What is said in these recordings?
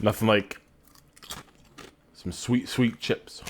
Nothing like some sweet, sweet chips.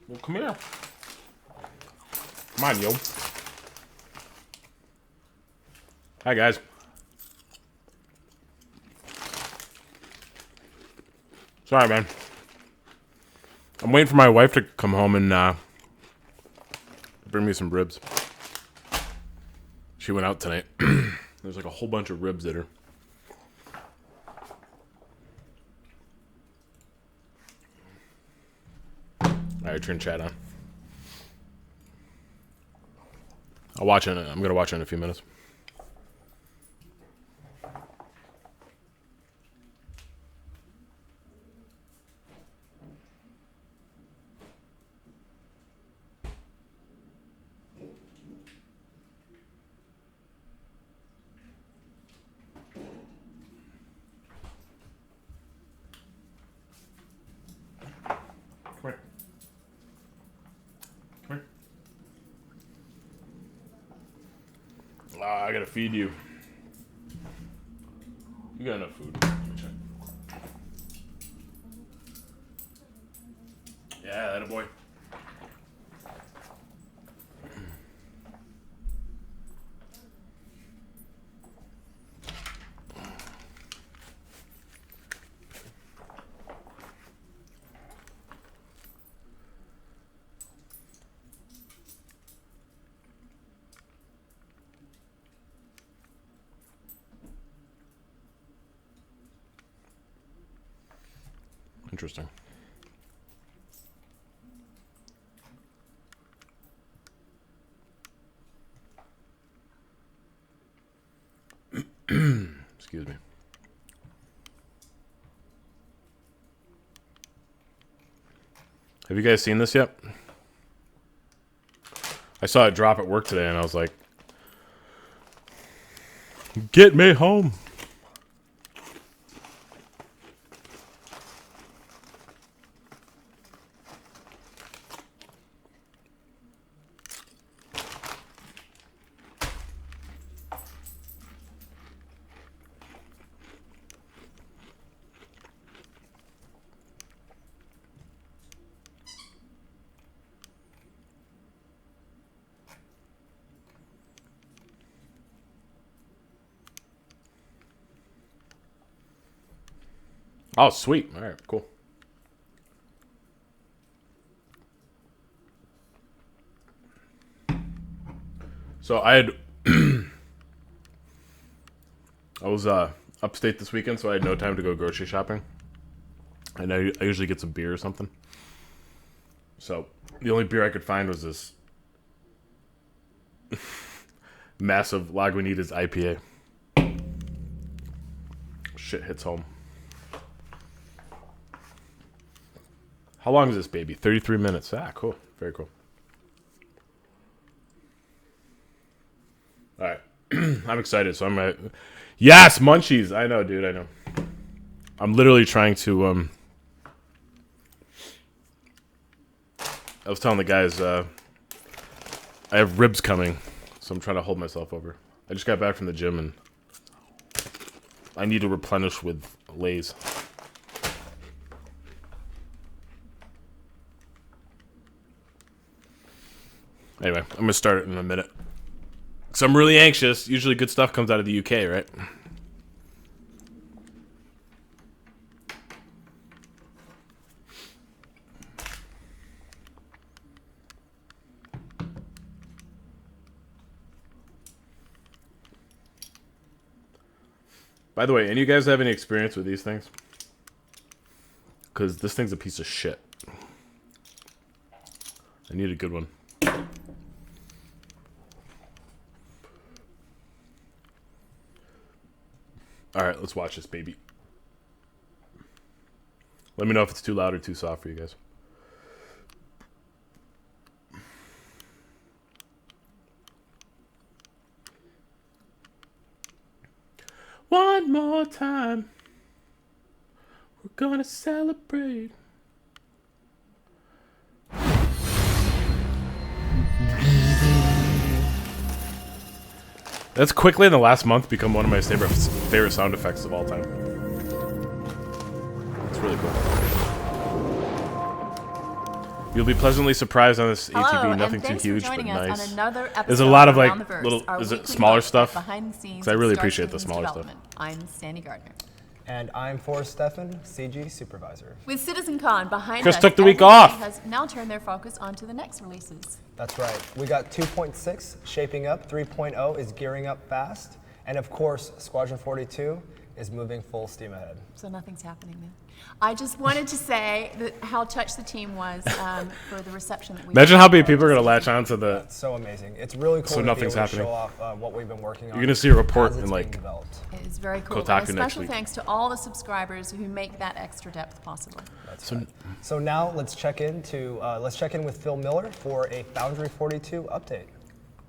Well, come here. Come on, yo. Hi, guys. Sorry, man. I'm waiting for my wife to come home and bring me some ribs. She went out tonight. There's like a whole bunch of ribs at her. Alright, turn chat on. I'll watch it. I'm gonna watch it in a few minutes. Come here. Come here. I gotta feed you. You got enough food. Let me check. Yeah, that a boy. Interesting. Excuse me. Have you guys seen this yet? I saw it drop at work today and I was like, get me home. Oh, sweet. All right, cool. So I had, I was upstate this weekend, so I had no time to go grocery shopping. And I usually get some beer or something. So the only beer I could find was this massive Lagunitas IPA. Shit hits home. How long is this baby? 33 minutes. Ah, cool. Very cool. All right. I'm excited. So I'm at... Yes, munchies. I know, dude. I know. I'm literally trying to... I was telling the guys I have ribs coming, so I'm trying to hold myself over. I just got back from the gym and I need to replenish with Lay's. Anyway, I'm going to start it in a minute. Because I'm really anxious. Usually good stuff comes out of the UK, right? By the way, any of you guys have any experience with these things? Because this thing's a piece of shit. I need a good one. Alright, let's watch this, baby. Let me know if it's too loud or too soft for you guys. One more time. We're gonna celebrate. That's quickly in the last month become one of my favorite sound effects of all time. It's really cool. You'll be pleasantly surprised on this ATV. Nothing too huge, but nice. There's a lot of like little, is it smaller stuff? Because I really appreciate the smaller stuff. I'm Sandy Gardner. And I'm Forrest Steffen, CG Supervisor. With CitizenCon behind Chris us, took the week off. Has now turned their focus onto the next releases. That's right. We got 2.6 shaping up, 3.0 is gearing up fast, and of course, Squadron 42 is moving full steam ahead. So nothing's happening then. I just wanted to say that how touched the team was for the reception that we Imagine how many people are going to latch on to the... It's so amazing. It's really cool So to nothing's be able to happening. show off what we've been working on. You're going to see a report as it's in being like... developed. It is very cool. Kotaku And a next special week. thanks to all the subscribers who make that extra depth possible. That's right. So now let's check in with Phil Miller for a Foundry 42 update.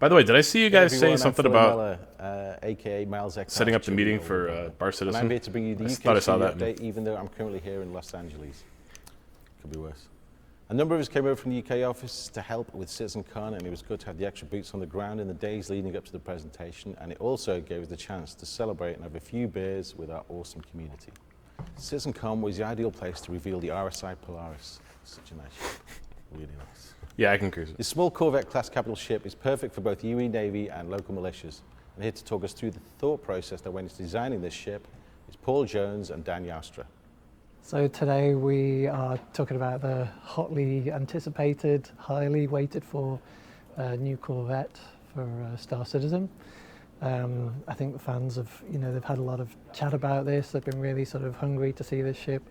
By the way, did I see you guys say Everyone, something I'm Phil about Miller, aka Miles X setting up the meeting for Bar and Citizen? I'm here to bring you the I UK thought I saw studio that. update, even though I'm currently here in Los Angeles. Could be worse. A number of us came over from the UK office to help with CitizenCon, and it was good to have the extra boots on the ground in the days leading up to the presentation, and it also gave us the chance to celebrate and have a few beers with our awesome community. CitizenCon was the ideal place to reveal the RSI Polaris. Such a nice ship, really nice. Yeah, I can cruise it. This small Corvette-class capital ship is perfect for both UE Navy and local militias. And here to talk us through the thought process that went into designing this ship is Paul Jones and Dan Yastra. So today we are talking about the hotly anticipated, highly waited for new Corvette for Star Citizen. I think the fans have, they've had a lot of chat about this. They've been really sort of hungry to see this ship.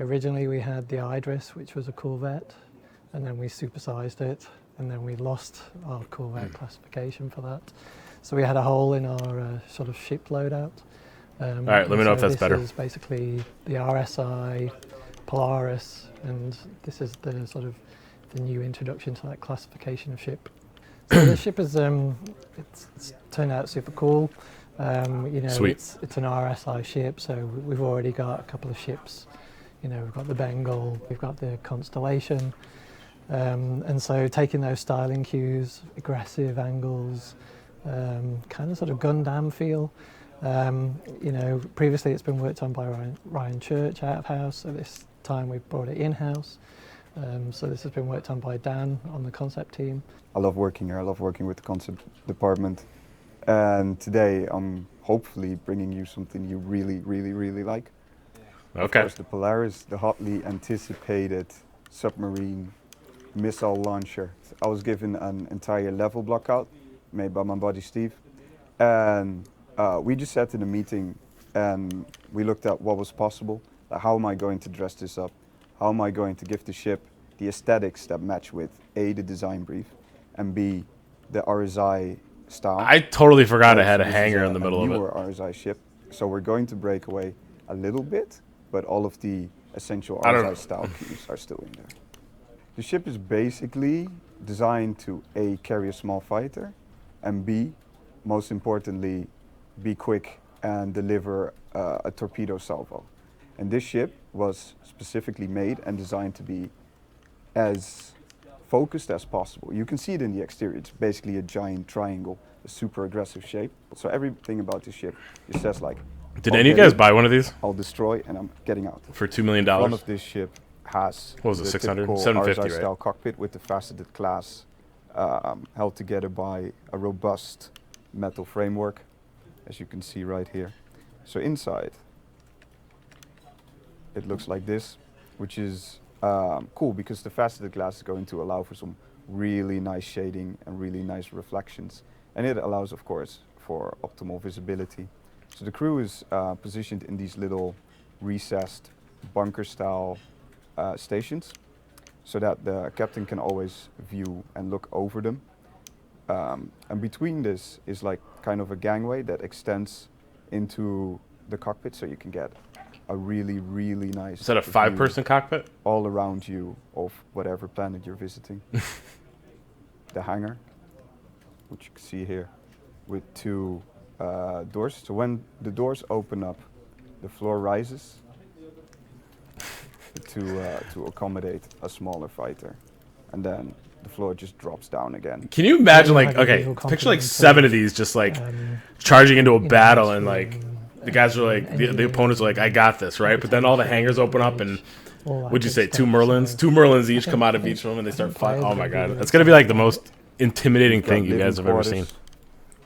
Originally we had the Idris, which was a Corvette, and then we supersized it, and then we lost our Corvette classification for that. So we had a hole in our sort of ship loadout. All right, let me know if that's better. This is basically the RSI Polaris, and this is the sort of the new introduction to that classification of ship. So the ship is it's turned out super cool. Sweet. It's an RSI ship, so we've already got a couple of ships. We've got the Bengal, we've got the Constellation, and so taking those styling cues, aggressive angles, kind of sort of Gundam feel. Previously it's been worked on by Ryan Church out of house, so this time we've brought it in-house. So this has been worked on by Dan on the concept team. I love working here, I love working with the concept department. And today I'm hopefully bringing you something you really, really, really like. Okay. Of course, the Polaris, the hotly anticipated submarine missile launcher. I was given an entire level block out, made by my buddy Steve. And we just sat in a meeting and we looked at what was possible. Like, how am I going to dress this up? How am I going to give the ship the aesthetics that match with A, the design brief, and B, the RSI style. I totally forgot I had a This hanger is in the middle of newer it. RSI ship, so we're going to break away a little bit, but all of the essential I don't know. RSI style cues are still in there. The ship is basically designed to A, carry a small fighter, and B, most importantly, be quick and deliver a torpedo salvo. And this ship was specifically made and designed to be as focused as possible. You can see it in the exterior. It's basically a giant triangle, a super aggressive shape. So everything about this ship, it says like, Did I'll any of you get guys in, buy one of these I'll destroy, and I'm getting out. for $2 million? One of this ship has What was it, the 600? typical 750, RSI right? style cockpit with the faceted glass held together by a robust metal framework, as you can see right here. So inside, it looks like this, which is cool because the faceted glass is going to allow for some really nice shading and really nice reflections. And it allows, of course, for optimal visibility. So the crew is positioned in these little recessed bunker-style stations, so that the captain can always view and look over them. And between this is like kind of a gangway that extends into the cockpit, so you can get a really, really nice Is that a view 5-person cockpit? all around you of whatever planet you're visiting. The hangar, which you can see here, with 2 doors. So when the doors open up, the floor rises to accommodate a smaller fighter, and then the floor just drops down again. Can you imagine, Yeah, like, like a okay, visual picture like confidence 7 of, of these just like Um, charging into a you know, battle, just and like from, the guys are like, the opponents are like, I got this, right? But then all the hangars open up, and all that would you good say stuff. 2 Merlins? So 2 Merlins each I come think- out of I each think- room, and they I start think fighting. players Oh my would be god, really that's gonna be like the excited. most intimidating You've got thing you guys living have ever seen.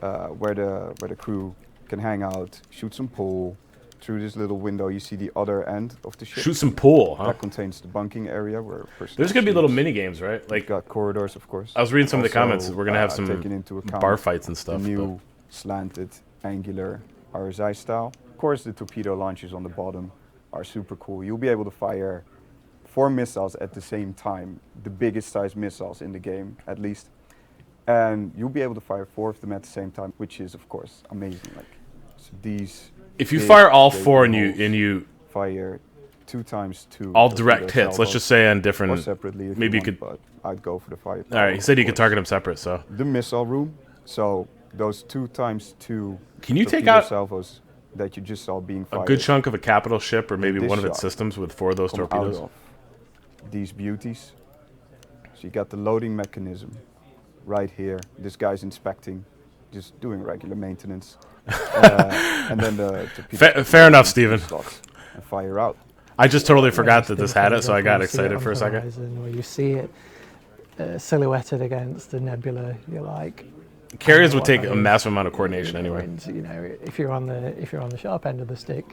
quarters, where the crew can hang out, shoot some pool. Through this little window, you see the other end of the ship. Shoot some pool, huh? That contains the bunking area where There's gonna be little sleeps. mini games, right? We've Like, got corridors, of course. I was reading some of the Also, comments. We're gonna have some taking into account bar fights and the stuff. new But slanted, angular RSI style. Of course, the torpedo launchers on the bottom are super cool. You'll be able to fire 4 missiles at the same time, the biggest size missiles in the game, at least. And you'll be able to fire 4 of them at the same time, which is, of course, amazing. Like, so these. if you big, fire all big 4 holes and you fire 2 times 2 all torpedo direct hits, let's salvos, just say on or different. separately if maybe you you want, but I'd go for the fire. All right, he said you could target them separate. So The missile room, so those 2 times 2 can you take torpedo out salvos that you just saw being fired a good chunk of a capital ship, or maybe this one of its shot systems with 4 of those come out torpedoes? of these beauties. So you got the loading mechanism right here. This guy's inspecting, just doing regular maintenance. And then the torpedo Fair enough, Steven. slots and fire out. I just totally forgot that Things this had like it, so I that, got you see it excited on for a the second. horizon, where you see it silhouetted against the nebula. You're like, Carriers would what take that a is, massive amount of coordination you know, anyway. And you know, if you're on the sharp end of the stick,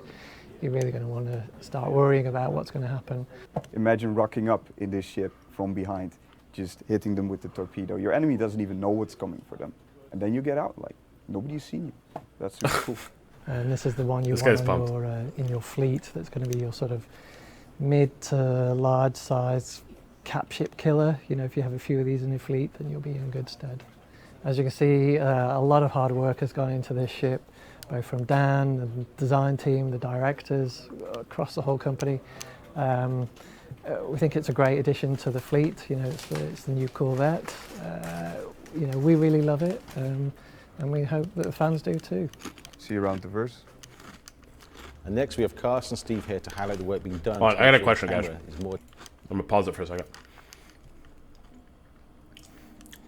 you're really going to want to start worrying about what's going to happen. Imagine rocking up in this ship from behind, just hitting them with the torpedo. Your enemy doesn't even know what's coming for them. And then you get out like nobody's seen you. That's super cool. And this is the one you This want guy's on pumped. your, in your fleet. That's going to be your sort of mid to large size cap ship killer. You know, if you have a few of these in your fleet, then you'll be in good stead. As you can see, a lot of hard work has gone into this ship, both from Dan, the design team, the directors, across the whole company. We think it's a great addition to the fleet. You know, it's the new Corvette. You know, we really love it, and we hope that the fans do too. See you around the verse. And next we have Carson and Steve here to highlight the work being done. Hold on, to I got a make sure question, the guys. camera is more I'm gonna pause it for a second.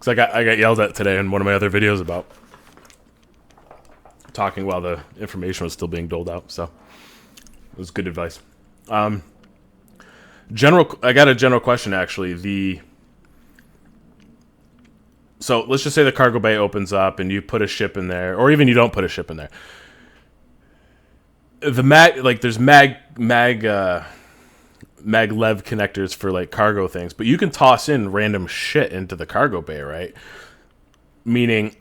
Cause I got yelled at today in one of my other videos about talking while the information was still being doled out. So it was good advice. I got a general question actually. So let's just say the cargo bay opens up and you put a ship in there, or even you don't put a ship in there. The there's maglev connectors for like cargo things, but you can toss in random shit into the cargo bay, right? Meaning,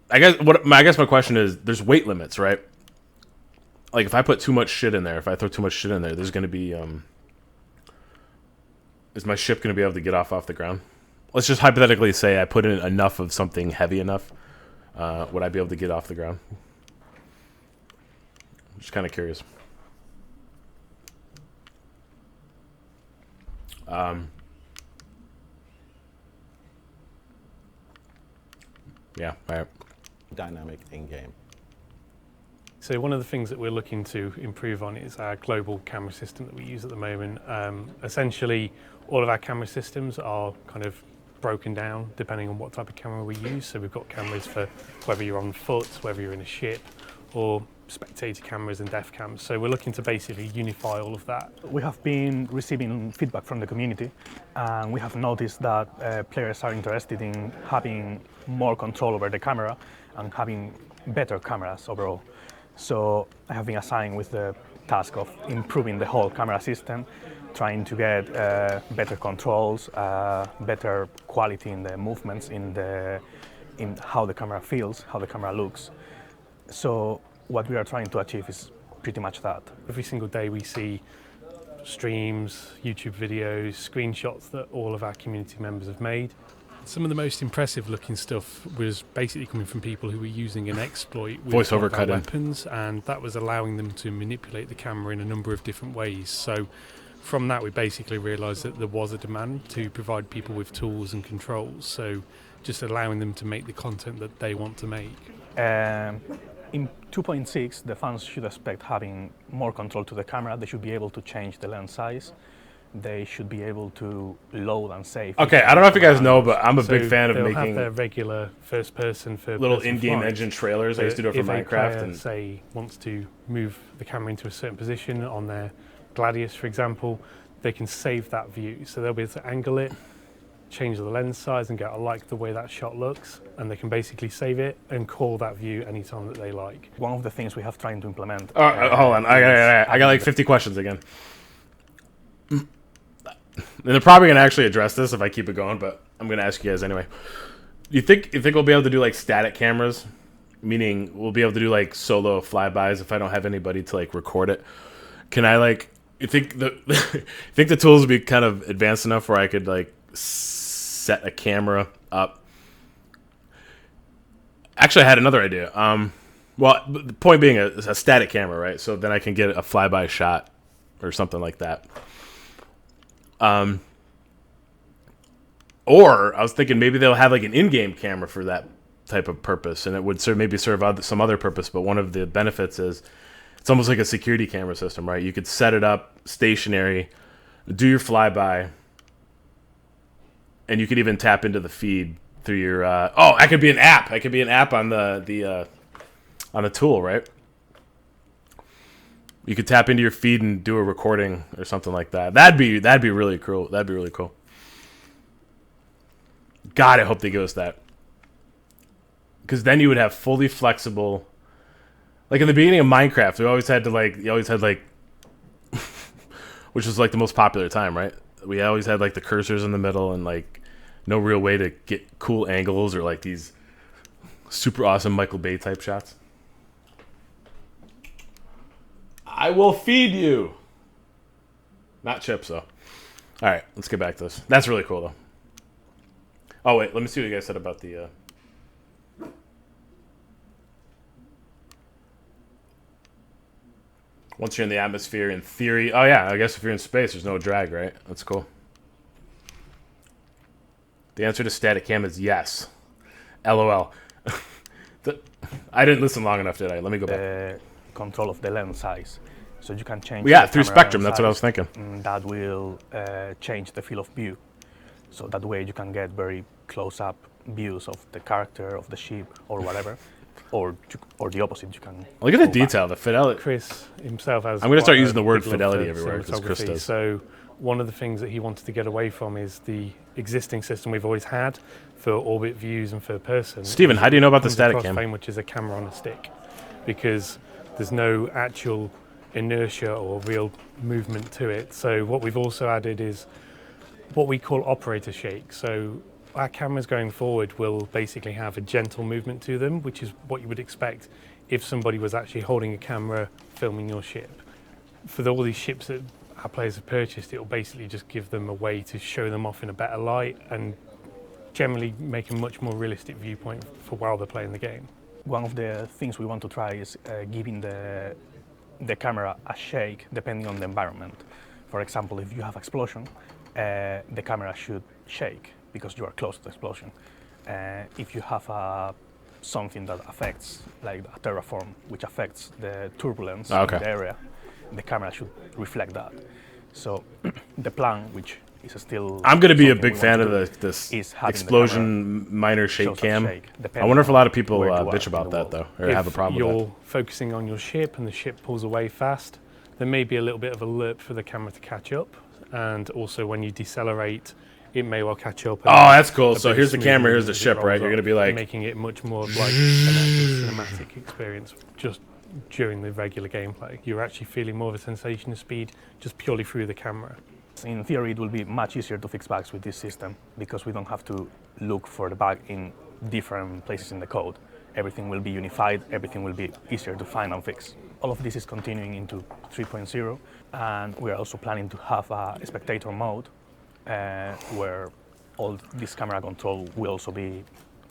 I guess my question is, there's weight limits, right? Like if I put too much shit in there, if I throw too much shit in there, there's going to be is my ship going to be able to get off the ground? Let's just hypothetically say I put in enough of something heavy enough. Would I be able to get off the ground? I'm just kind of curious. Yeah, all right. dynamic in-game. So one of the things that we're looking to improve on is our global camera system that we use at the moment. Essentially, all of our camera systems are kind of broken down depending on what type of camera we use. So we've got cameras for whether you're on foot, whether you're in a ship, or spectator cameras and def cams. So we're looking to basically unify all of that. We have been receiving feedback from the community, and we have noticed that players are interested in having more control over the camera and having better cameras overall. So I have been assigned with the task of improving the whole camera system, trying to get better controls, better quality in the movements, in how the camera feels, how the camera looks. So what we are trying to achieve is pretty much that. Every single day we see streams, YouTube videos, screenshots that all of our community members have made. Some of the most impressive looking stuff was basically coming from people who were using an exploit with Voiceover one of our cut in. weapons, and that was allowing them to manipulate the camera in a number of different ways. So from that we basically realised that there was a demand to provide people with tools and controls, so just allowing them to make the content that they want to make. In 2.6, the fans should expect having more control to the camera. They should be able to change the lens size. They should be able to load and save. Okay, I don't know if you guys know, but I'm a So big fan of they'll making have their regular first-person, third-person little in-game flight. engine trailers. I used to do it for If a Minecraft. player, And say, wants to move the camera into a certain position on their Gladius, for example, they can save that view. So they'll be able to angle it, change the lens size and go, I like the way that shot looks, and they can basically save it and call that view anytime that they like. One of the things we have tried to implement. hold on, I got like 50 questions again. And they're probably gonna actually address this if I keep it going, but I'm gonna ask you guys anyway. You think we'll be able to do like static cameras, meaning we'll be able to do like solo flybys if I don't have anybody to like record it? Can I like? You think the tools will be kind of advanced enough where I could like set a camera up? Actually, I had another idea. Well, the point being a static camera, right? So then I can get a flyby shot or something like that. Or I was thinking maybe they'll have like an in-game camera for that type of purpose, and it would serve some other purpose. But one of the benefits is it's almost like a security camera system, right? You could set it up stationary, do your flyby, and you could even tap into the feed through your. I could be an app. I could be an app on the tool, right? You could tap into your feed and do a recording or something like that. That'd be really cool. That'd be really cool. God, I hope they give us that. Because then you would have fully flexible. Like in the beginning of Minecraft, you always had which was like the most popular time, right? We always had like the cursors in the middle and like no real way to get cool angles or like these super awesome Michael Bay type shots. I will feed you. Not chips, though. All right, let's get back to this. That's really cool, though. Oh, wait, let me see what you guys said about the... Once you're in the atmosphere, in theory... Oh, yeah, I guess if you're in space, there's no drag, right? That's cool. The answer to static cam is yes. LOL. I didn't listen long enough, did I? Let me go back. Control of the lens size, so you can change. Yeah, the through camera Spectrum. lens That's what I was size, thinking. That will change the field of view, so that way you can get very close-up views of the character of the ship or whatever, or the opposite. You can Look at the go back. detail, the fidelity. Chris himself has. I'm going to start quite using the a word big love fidelity for everywhere because Chris cinematography. does. So one of the things that he wanted to get away from is the existing system we've always had for orbit views and third person. Steven, how do you know about the Comes static across cam? very much as a camera on a stick, because there's no actual inertia or real movement to it. So what we've also added is what we call operator shake. So our cameras going forward will basically have a gentle movement to them, which is what you would expect if somebody was actually holding a camera filming your ship. For all these ships that our players have purchased, it will basically just give them a way to show them off in a better light and generally make a much more realistic viewpoint for while they're playing the game. One of the things we want to try is giving the camera a shake depending on the environment. For example, if you have explosion, the camera should shake because you are close to the explosion. If you have something that affects, like a terraform, which affects the turbulence in the area, the camera should reflect that. So the plan, which is still... I'm going to be a big fan of this is having explosion minor shake shows a cam. shake, I depending wonder if a lot of on people where you are bitch in about the that, world. though, or have a problem with If that. you're focusing on your ship and the ship pulls away fast, there may be a little bit of a lerp for the camera to catch up, and also when you decelerate, it may well catch up. Oh, that's cool. So here's the camera, here's the ship, right? You're going to be like... making it much more like an actual cinematic experience just during the regular gameplay. You're actually feeling more of a sensation of speed just purely through the camera. In theory, it will be much easier to fix bugs with this system because we don't have to look for the bug in different places in the code. everything will be unified, everything will be easier to find and fix. All of this is continuing into 3.0, and we are also planning to have a spectator mode where all this camera control will also be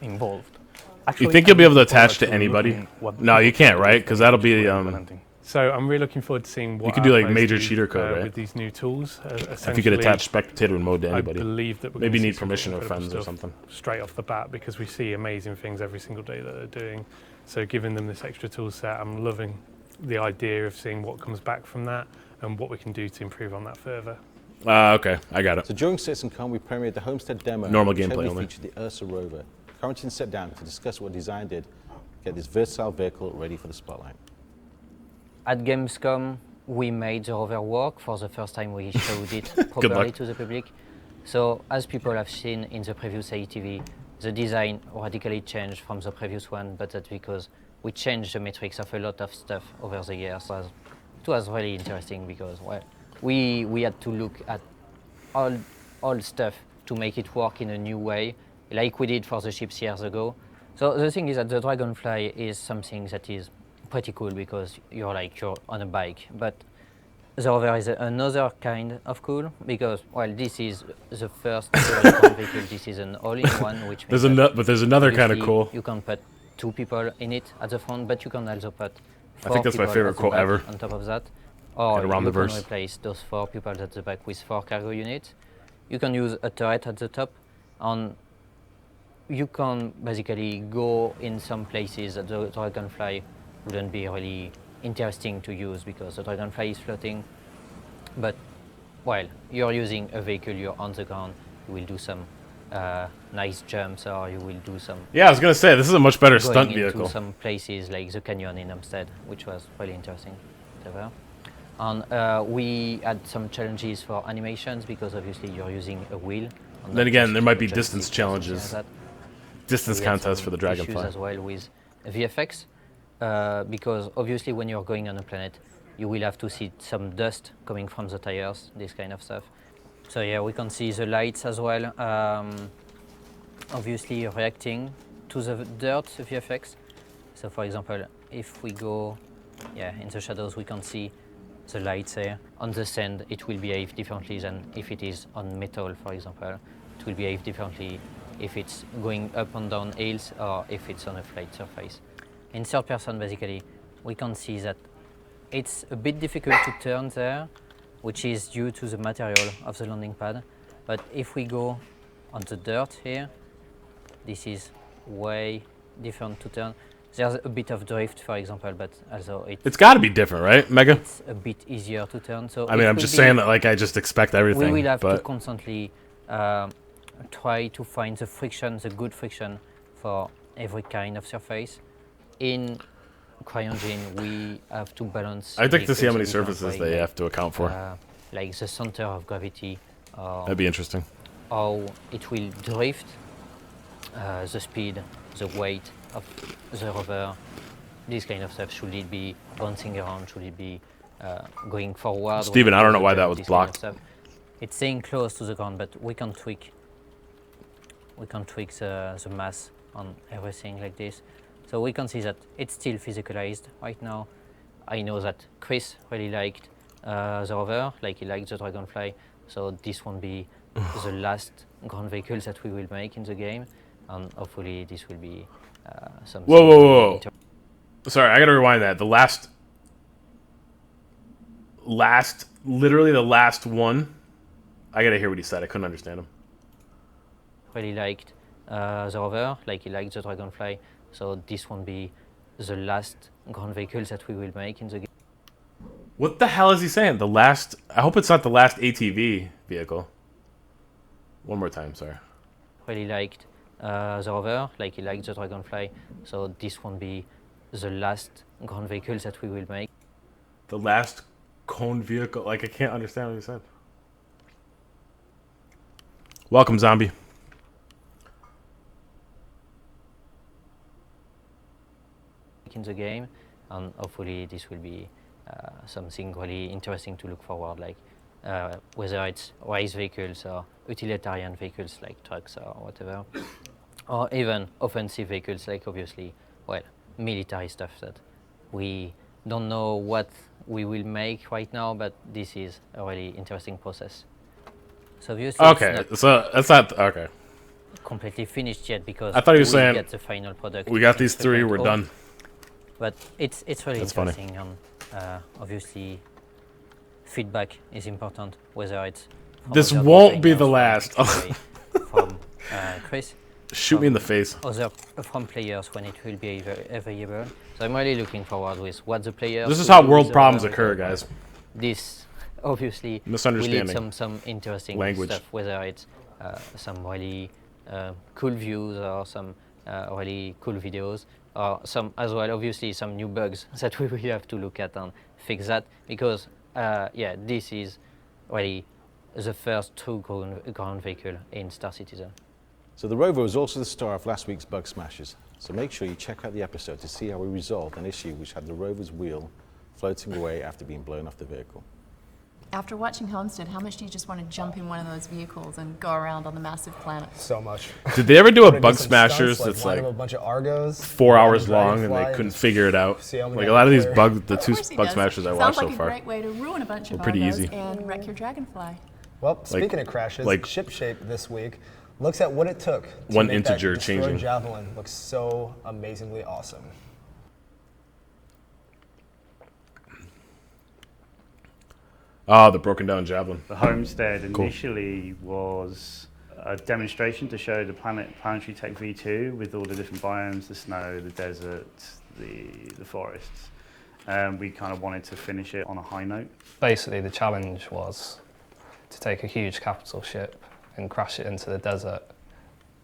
involved. Actually, You think you'll be able to I'm looking attach forward to anybody? looking what No, you people can't, do right? with Because the that'll be images we're implementing. So I'm really looking forward to seeing what could do, like, Atmos major do, cheater code, right? with these new tools. if you could Essentially, attach spectator mode to I anybody. believe that we're Maybe gonna need see some permission of incredible friends or stuff something. straight off the bat, because we see amazing things every single day that they're doing. So giving them this extra tool set, I'm loving the idea of seeing what comes back from that and what we can do to improve on that further. Okay, I got it. So during CitizenCon, we premiered the Homestead demo. Normal which gameplay heavily only. featured the Ursa rover. Quarantine sat down to discuss what design did, get this versatile vehicle ready for the spotlight. At Gamescom, we made the rover work. For the first time, we showed it properly luck. to the public. So, as people have seen in the previous ATV, the design radically changed from the previous one, but that's because we changed the metrics of a lot of stuff over the years. It was really interesting because, well, we had to look at all stuff to make it work in a new way, like we did for the ships years ago. So the thing is that the Dragonfly is something that is pretty cool because you're on a bike, but the rover is another kind of cool because, well, this is the first vehicle. This is an all-in-one, which means But there's another kind of obviously cool. you can put 2 people in it at the front, but you can also put I 4 think that's my people favorite at the quote back ever. on top of that. Or And around you the can verse. replace those 4 people at the back with 4 cargo units. You can use a turret at the top, and you can basically go in some places that the Dragonfly wouldn't be really interesting to use because the Dragonfly is floating. But while you're using a vehicle, you're on the ground, you will do some nice jumps, or you will do some Yeah, I was gonna say this is a much better going stunt into vehicle. some places like the canyon in Hampstead, which was really interesting. Whatever. And we had some challenges for animations because obviously you're using a wheel. and Then not again, just there might be a distance joystick or something challenges. like that. Distance We had contest some for the issues Dragonfly. as well with VFX because obviously when you're going on a planet, you will have to see some dust coming from the tires, this kind of stuff. So yeah, we can see the lights as well. Obviously reacting to the dirt, the VFX. So for example, if we go in the shadows, we can see the lights here. On the sand, it will behave differently than if it is on metal, for example. It will behave differently if it's going up and down hills or if it's on a flat surface. In third person, basically, we can see that it's a bit difficult to turn there, which is due to the material of the landing pad. But if we go on the dirt here, this is way different to turn. There's a bit of drift, for example, but also It's got to be different, right, Mega? it's a bit easier to turn. So I mean, it I'm will just be- saying that like I just expect everything. we will have to but constantly try to find the friction, the good friction for every kind of surface. In CryEngine, we have to balance. I'd like to see how many vehicles in different surfaces way, they like, have to account for. like the center of gravity, or That'd be interesting. how it will drift, the speed, the weight of the rover, this kind of stuff. Should it be bouncing around? Should it be going forward? Steven, when I it don't know goes why up, that was this kind of blocked. stuff. It's staying close to the ground, but we can tweak. We can tweak the mass on everything like this. So we can see that it's still physicalized right now. I know that Chris really liked the rover, like he liked the Dragonfly. So this won't be the last ground vehicle that we will make in the game, and hopefully this will be something. Whoa, whoa, whoa! Sorry, I gotta rewind that. The literally the last one. I gotta hear what he said. I couldn't understand him. Really liked the rover, like he liked the Dragonfly. So this won't be the last ground vehicle that we will make in the game. What the hell is he saying? The last. I hope it's not the last ATV vehicle. One more time, sorry. Really liked the rover, like he liked the Dragonfly. So this won't be the last ground vehicle that we will make. The last cone vehicle. Like, I can't understand what he said. Welcome, zombie. In the game, and hopefully this will be something really interesting to look forward, like whether it's race vehicles or utilitarian vehicles like trucks or whatever, or even offensive vehicles like obviously well, military stuff that we don't know what we will make right now, but this is a really interesting process. So obviously Okay, it's not so that's not okay. completely finished yet because I thought you were we saying get the final product. We got in these three, we're 3.0. done. But it's really That's funny. interesting, and obviously feedback is important, whether it's from This other won't be designers, the from last. Trey, from Chris, Shoot me in the face. other from players when it will be available. So I'm really looking forward with what the players. This is will how do world with problems the- occur, guys. This obviously Misunderstanding. will lead some interesting Language. stuff, whether it's some really cool views or some really cool videos, or some as well obviously some new bugs that we will have to look at and fix that, because yeah, this is really the first true ground vehicle in Star Citizen. So the rover was also the star of last week's Bug Smashes. So make sure you check out the episode to see how we resolved an issue which had the rover's wheel floating away after being blown off the vehicle. After watching Homestead, how much do you just want to jump in one of those vehicles and go around on the massive planet? So much. Did they ever do a Wanna Bug some Smashers stunts, that's line like up a bunch of Argos, 4 land hours a long and dragonfly, they couldn't just figure it out? see how many Like a lot of these clear. the Of two course he Bug does. Smashers I Sounds watched like so a far. great way to ruin a bunch of They're pretty Argos easy. and wreck your Dragonfly. Well, speaking of crashes, like- Ship Shape this week looks at what it took to One make integer that destroyed changing. Javelin look so amazingly awesome. Oh, the broken down Javelin. The Homestead Cool. initially was a demonstration to show the Planetary Tech V2 with all the different biomes, the snow, the desert, the forests. We kind of wanted to finish it on a high note. Basically, the challenge was to take a huge capital ship and crash it into the desert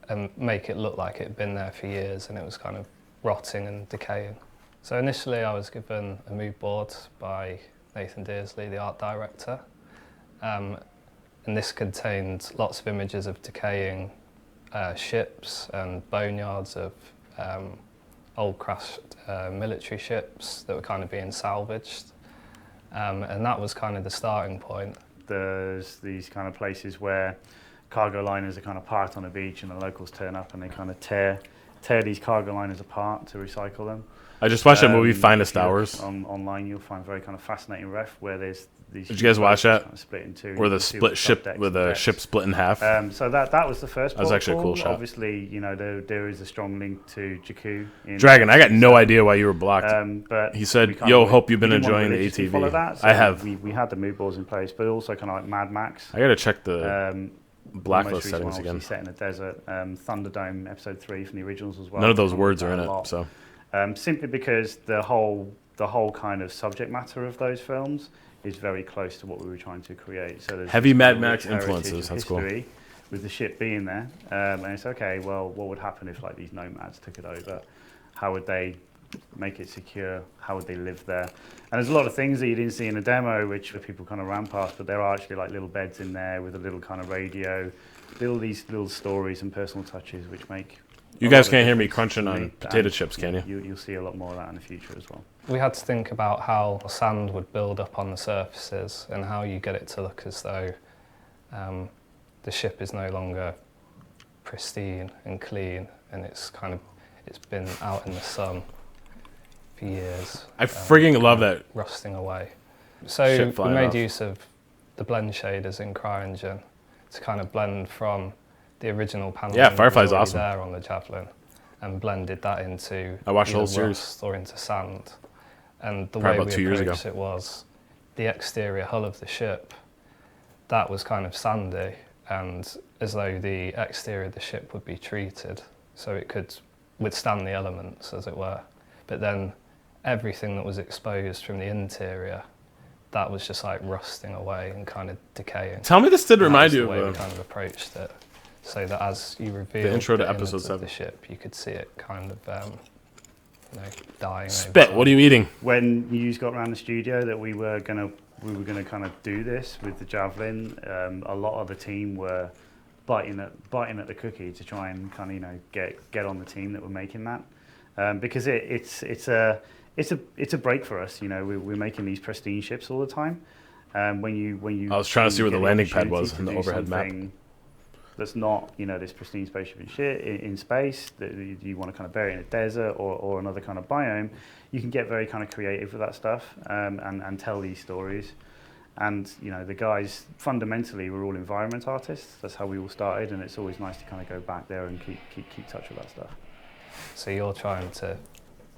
and make it look like it had been there for years and it was kind of rotting and decaying. So initially I was given a mood board by Nathan Dearsley, the art director, and this contained lots of images of decaying ships and boneyards of old crashed military ships that were kind of being salvaged, and that was kind of the starting point. There's these kind of places where cargo liners are kind of parked on a beach and the locals turn up and they kind of tear these cargo liners apart to recycle them. I just watched that movie Finest If you look Hours. Online you'll find very kind of fascinating ref where there's these. Did you guys watch that? kind of split in two. Where the you see split the ship, subdecks where and the decks. ship split in half. So that was the first. That was actually a cool protocol. shot. Obviously, you know there is a strong link to Jakku. In Dragon, I got no idea why you were blocked. But He said, we kind "Yo, of- hope you've been we didn't want enjoying the religiously ATV." follow that, so I have. We had the mood boards in place, but also kind of like Mad Max. I gotta check the The blacklist most recent settings one, again. obviously set in the desert. Thunderdome episode 3 from the originals as well. None of those Talked words are about in a it, lot. so Simply because the whole kind of subject matter of those films is very close to what we were trying to create. So there's Heavy this Mad kind of Max rich heritage influences, of that's cool. history with the ship being there, and it's okay. Well, what would happen if like these nomads took it over? How would they make it secure? How would they live there? And there's a lot of things that you didn't see in the demo, which people kind of ran past, but there are actually like little beds in there with a little kind of radio, these little stories and personal touches, which make. You a guys lot of can't hear me difference crunching to on me. potato And, chips, can you? You'll see a lot more of that in the future as well. We had to think about how sand would build up on the surfaces and how you get it to look as though the ship is no longer pristine and clean and it's been out in the sun for years. I frigging love that. Rusting away. So Ship we flying made off. use of the blend shaders in CryEngine to kind of blend from the original panel Yeah, Firefly's awesome. there on the Javelin and blended that into I watched the whole either series. rust or into sand. And the Probably way about we 2 years approached ago. it was the exterior hull of the ship, that was kind of sandy and as though the exterior of the ship would be treated so it could withstand the elements, as it were. But then everything that was exposed from the interior, that was just like rusting away and kind of decaying. Tell me this did And that remind was you the way we of kind of approached it, so that as you reveal intro to the episode innards of 7. the ship, you could see it kind of dying. over Spit. time. What are you eating? When news got around the studio that we were gonna kind of do this with the Javelin, a lot of the team were biting at the cookie to try and kind of get on the team that were making that, because it's a break for us. You know, we're making these pristine ships all the time. When you I was trying to see where the get landing pad opportunity was to in the do overhead map. something that's not, you know, this pristine spaceship and shit in space, that you want to kind of bury in a desert or another kind of biome, you can get very kind of creative with that stuff and tell these stories. And, you know, the guys, fundamentally, we're all environment artists. That's how we all started, and it's always nice to kind of go back there and keep touch with that stuff. So you're trying to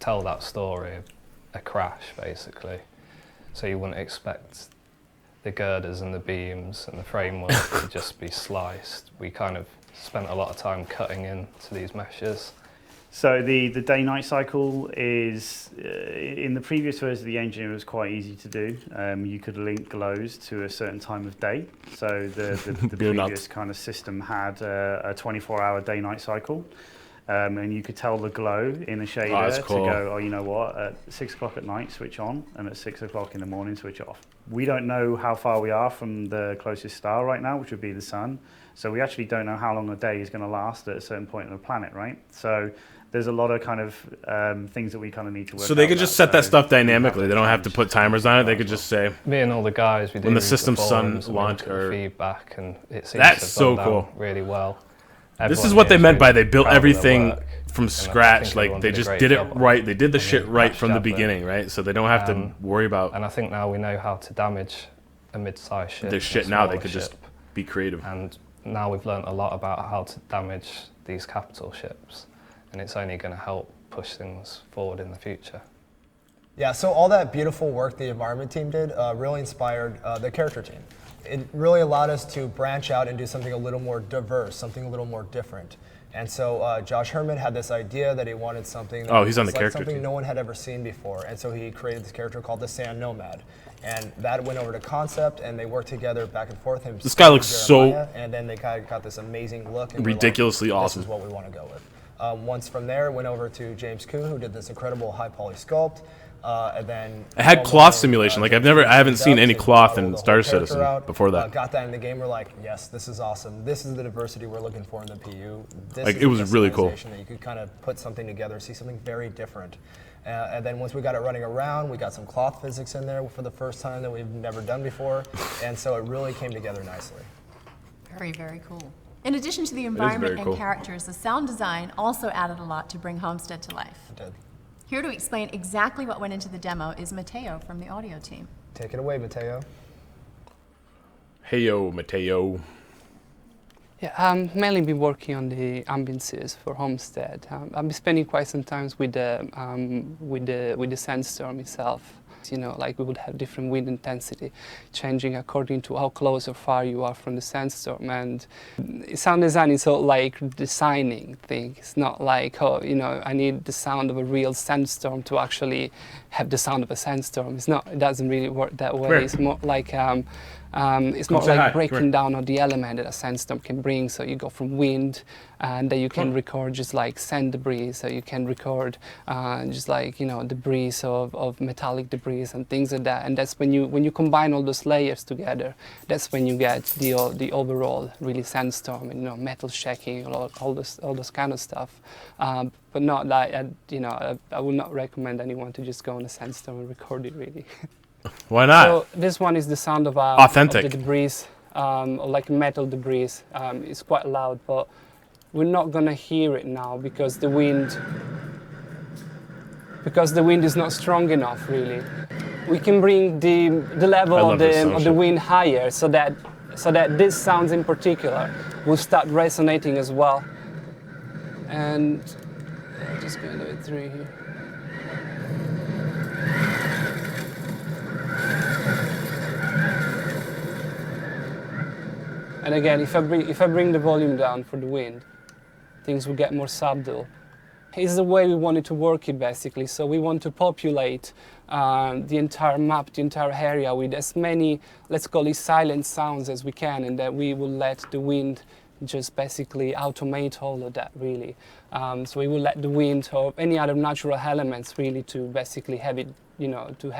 tell that story of a crash, basically. So you wouldn't expect the girders and the beams and the framework to just be sliced. We kind of spent a lot of time cutting into these meshes. So the day-night cycle is, in the previous version of the engine, it was quite easy to do. You could link glows to a certain time of day. So the previous kind of system had a 24-hour day-night cycle. And you could tell the glow in a shader to go, oh, you know what, at 6 o'clock at night, switch on, and at 6 o'clock in the morning, switch off. We don't know how far we are from the closest star right now, which would be the sun. So we actually don't know how long a day is going to last at a certain point on the planet, right? So there's a lot of kind of things that we kind of need to work out. So they could just set that stuff dynamically. They don't have to put timers on it. They could just say, me and all the guys, we when the system's sun launch or feedback, and it seems that's to so cool. Really well. This is what they meant by they built everything from scratch. Like they just did it right. They did the shit right from the beginning, right? So they don't have to worry about. And I think now we know how to damage a mid-sized ship. Their shit now. They could just be creative. And now we've learned a lot about how to damage these capital ships, and it's only going to help push things forward in the future. Yeah, so all that beautiful work the environment team did really inspired the character team. It really allowed us to branch out and do something a little more diverse, something a little more different. And so Josh Herman had this idea that he wanted something that he's on the like character something team. No one had ever seen before. And so he created this character called the Sand Nomad. And that went over to concept, and they worked together back and forth. This guy looks so and then they kind of got this amazing look. And ridiculously like, awesome. This is what we want to go with. Once from there, went over to James Koo, who did this incredible high poly sculpt. And then it had cloth simulation. Like I haven't seen any cloth in Star Citizen before that. Got that in the game. We're like, yes, this is awesome. This is the diversity we're looking for in the PU. This like is it was really cool. That you could kind of put something together, see something very different. And then once we got it running around, we got some cloth physics in there for the first time that we've never done before, and so it really came together nicely. Very, very cool. In addition to the environment and characters, the sound design also added a lot to bring Homestead to life. It did. Here to explain exactly what went into the demo is Mateo from the audio team. Take it away, Mateo. Hey yo, Mateo. Yeah, mainly been working on the ambiences for Homestead. I've been spending quite some time with the sandstorm itself. You know, like we would have different wind intensity changing according to how close or far you are from the sandstorm. And sound design is all like designing thing. It's not like, oh, you know, I need the sound of a real sandstorm to actually have the sound of a sandstorm. It's not. It doesn't really work that way. It's more like breaking down all the element that a sandstorm can bring. So you go from wind, and then you can record just like sand debris. So you can record just like, you know, debris of metallic debris and things like that. And that's when you combine all those layers together. That's when you get the overall really sandstorm, and, you know, metal shaking, all those kind of stuff. But not like I would not recommend anyone to just go on a sandstorm and record it really. Why not? So this one is the sound of authentic of the debris, like metal debris. It's quite loud, but we're not gonna hear it now because the wind is not strong enough really. We can bring the level of the wind higher so that this sounds in particular will start resonating as well. And I'm just going to do it through here. And again, if I bring the volume down for the wind, things will get more subtle. It's the way we want it to work it basically. So we want to populate the entire map, the entire area with as many, let's call it silent sounds as we can, and that we will let the wind just basically automate all of that really. So we will let the wind or any other natural elements really to basically have it, you know, to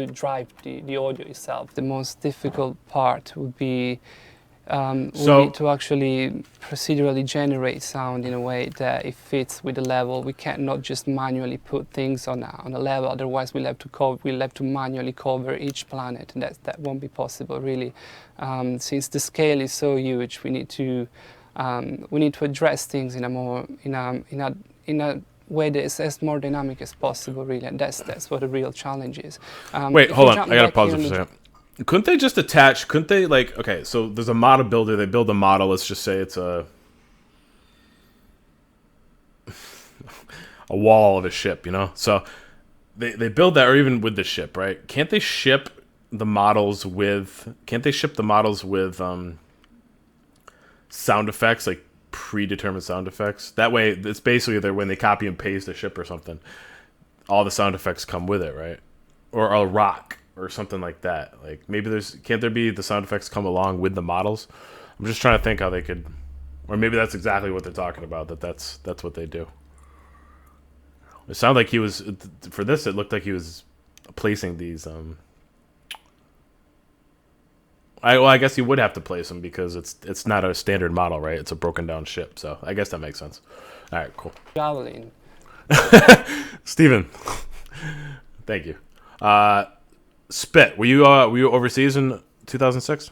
drive the audio itself. The most difficult part would be we need to actually procedurally generate sound in a way that it fits with the level. We cannot just manually put things on a level, otherwise we'll have to manually cover each planet, and that won't be possible really. Since the scale is so huge, we need to address things in a way that is as more dynamic as possible, really, and that's what the real challenge is. Wait, hold on. I gotta pause it for a second. Couldn't they just attach? Couldn't they like? Okay, so there's a model builder. They build a model. Let's just say it's a wall of a ship, you know. So they build that, or even with the ship, right? Can't they ship the models with? Can't they ship the models with sound effects, like predetermined sound effects? That way, it's basically that when they copy and paste a ship or something, all the sound effects come with it, right? Or a rock or something like that. Like maybe can't there be the sound effects come along with the models? I'm just trying to think how they could, or maybe that's exactly what they're talking about. That's what they do. It sounded like he was, for this, it looked like he was placing these. I guess you would have to place them because it's not a standard model, right? It's a broken down ship, so I guess that makes sense. All right, cool. Javelin. Steven, thank you. Spit, were you overseas in 2006?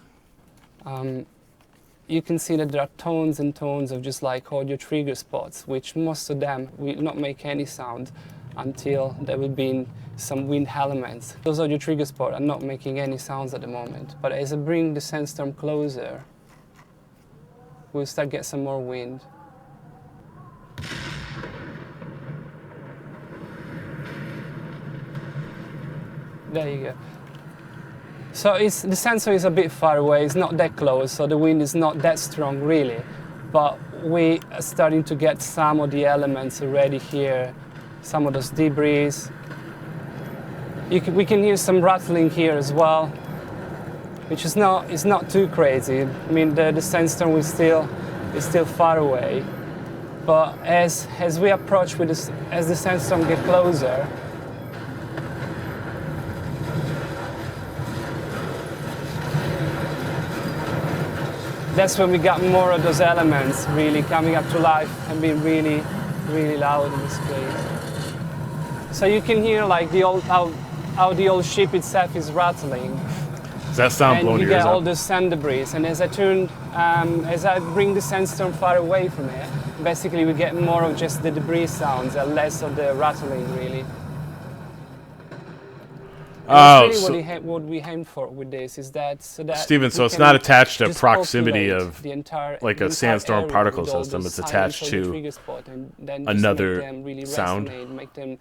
You can see that there are tons and tons of just like audio trigger spots, which most of them will not make any sound until there will be some wind elements. Those audio trigger spots are not making any sounds at the moment, but as I bring the sandstorm closer, we'll start get some more wind. There you go. So the sensor is a bit far away, it's not that close, so the wind is not that strong really, but we are starting to get some of the elements already here, some of those debris. We can hear some rattling here as well, which is not too crazy. I mean, the sandstorm is still far away, but as we approach as the sandstorm gets closer, that's when we got more of those elements really coming up to life and being really, really loud in this place. So you can hear like how the old ship itself is rattling. Does that sound blowing your your ears ears out? And you get all out? the sand debris, and as I bring the sandstorm far away from it, basically we get more of just the debris sounds and less of the rattling really. That's really what we aim for with this is that Steven, so it's not attached to proximity of like a sandstorm particle system. It's attached to another sound